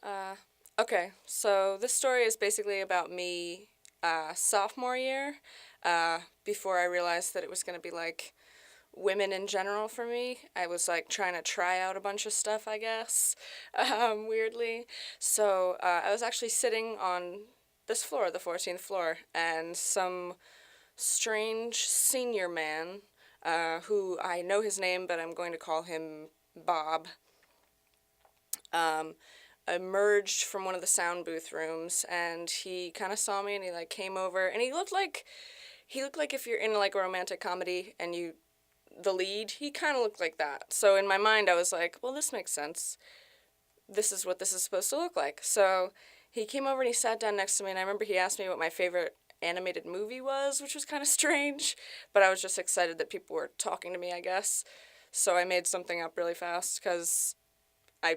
Uh, okay, so this story is basically about me sophomore year, before I realized that it was going to be like women in general for me. I was like trying to try out a bunch of stuff, I guess, weirdly. So I was actually sitting on this floor, the 14th floor, and some strange senior man, who I know his name, but I'm going to call him Bob, um, emerged from one of the sound booth rooms, and he kind of saw me, and he like came over, and he looked like if you're in like a romantic comedy and you the lead, he kind of looked like that. So in my mind, I was like, well, this makes sense. This is what this is supposed to look like. So he came over and he sat down next to me, and I remember he asked me what my favorite animated movie was, which was kind of strange, but I was just excited that people were talking to me, I guess. So I made something up really fast because I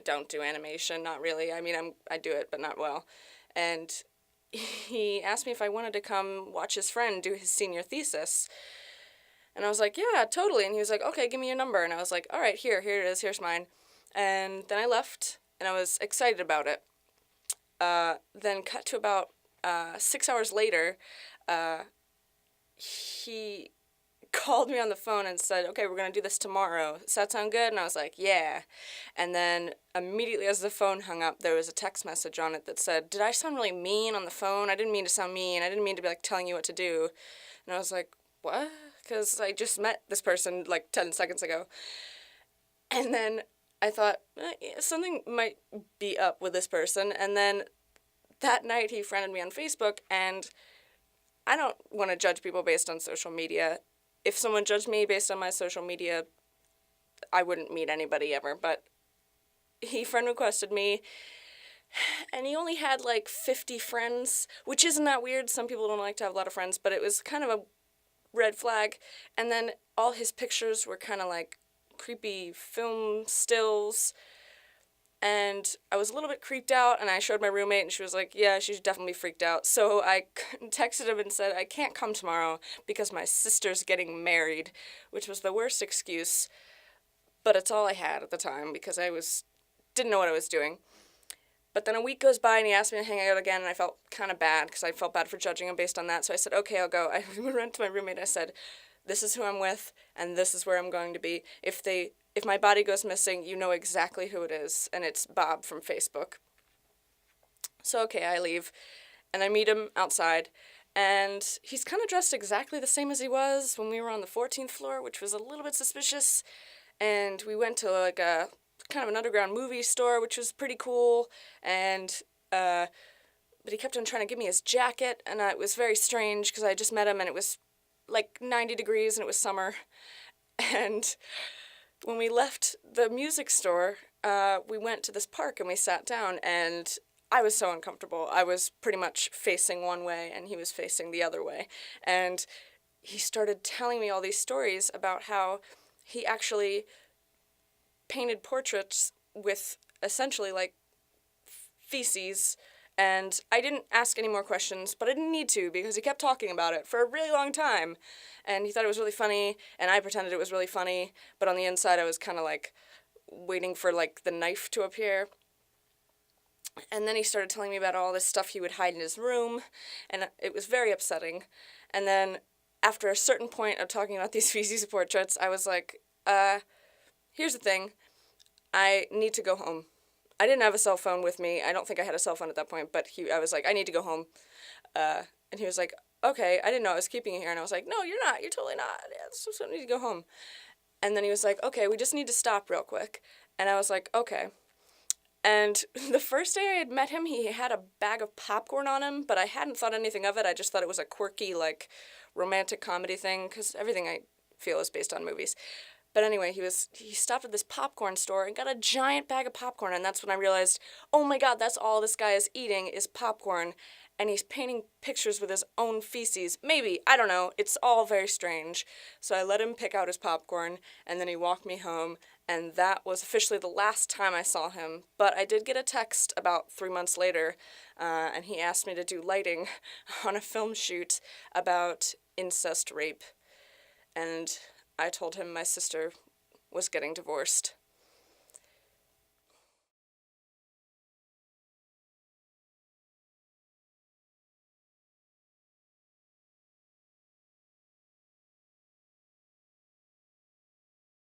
don't do animation, not really. I mean, I do it, but not well. And he asked me if I wanted to come watch his friend do his senior thesis. And I was like, yeah, totally. And he was like, okay, give me your number. And I was like, all right, here it is, here's mine. And then I left, and I was excited about it. Then cut to about 6 hours later, uh, he called me on the phone and said, okay, we're going to do this tomorrow. Does that sound good? And I was like, yeah. And then immediately as the phone hung up, there was a text message on it that said, did I sound really mean on the phone? I didn't mean to sound mean. I didn't mean to be like telling you what to do. And I was like, what? Because I just met this person like 10 seconds ago. And then I thought, something might be up with this person. And then that night he friended me on Facebook, and I don't want to judge people based on social media. If someone judged me based on my social media, I wouldn't meet anybody ever. But he friend requested me, and he only had like 50 friends, which isn't that weird. Some people don't like to have a lot of friends, but it was kind of a red flag. And then all his pictures were kind of like creepy film stills, and I was a little bit creeped out, and I showed my roommate, and she was like, yeah, she's definitely freaked out. So I texted him and said, I can't come tomorrow because my sister's getting married, which was the worst excuse, but it's all I had at the time because didn't know what I was doing. But then a week goes by, and he asked me to hang out again, and I felt kind of bad because I felt bad for judging him based on that. So I said, okay, I'll go. I went to my roommate, and I said, this is who I'm with, and this is where I'm going to be. If my body goes missing, you know exactly who it is, and it's Bob from Facebook. So okay, I leave, and I meet him outside, and he's kind of dressed exactly the same as he was when we were on the 14th floor, which was a little bit suspicious. And we went to like a kind of an underground movie store, which was pretty cool. And but he kept on trying to give me his jacket, and it was very strange because I just met him, and it was like 90 degrees, and it was summer. And when we left the music store, we went to this park, and we sat down, and I was so uncomfortable. I was pretty much facing one way, and he was facing the other way. And he started telling me all these stories about how he actually painted portraits with essentially like feces. And I didn't ask any more questions, but I didn't need to because he kept talking about it for a really long time. And he thought it was really funny, and I pretended it was really funny, but on the inside I was kind of like waiting for like the knife to appear. And then he started telling me about all this stuff he would hide in his room, and it was very upsetting. And then after a certain point of talking about these feces portraits, I was like, here's the thing. I need to go home. I didn't have a cell phone with me. I don't think I had a cell phone at that point, but I was like, I need to go home. And he was like, okay, I didn't know I was keeping you here. And I was like, no, you're not. You're totally not. Yeah, so I need to go home. And then he was like, okay, we just need to stop real quick. And I was like, okay. And the first day I had met him, he had a bag of popcorn on him, but I hadn't thought anything of it. I just thought it was a quirky, like, romantic comedy thing, because everything I feel is based on movies. But anyway, he stopped at this popcorn store and got a giant bag of popcorn, and that's when I realized, oh my god, that's all this guy is eating is popcorn, and he's painting pictures with his own feces. Maybe, I don't know, it's all very strange. So I let him pick out his popcorn, and then he walked me home, and that was officially the last time I saw him. But I did get a text about 3 months later, and he asked me to do lighting on a film shoot about incest rape. And I told him my sister was getting divorced.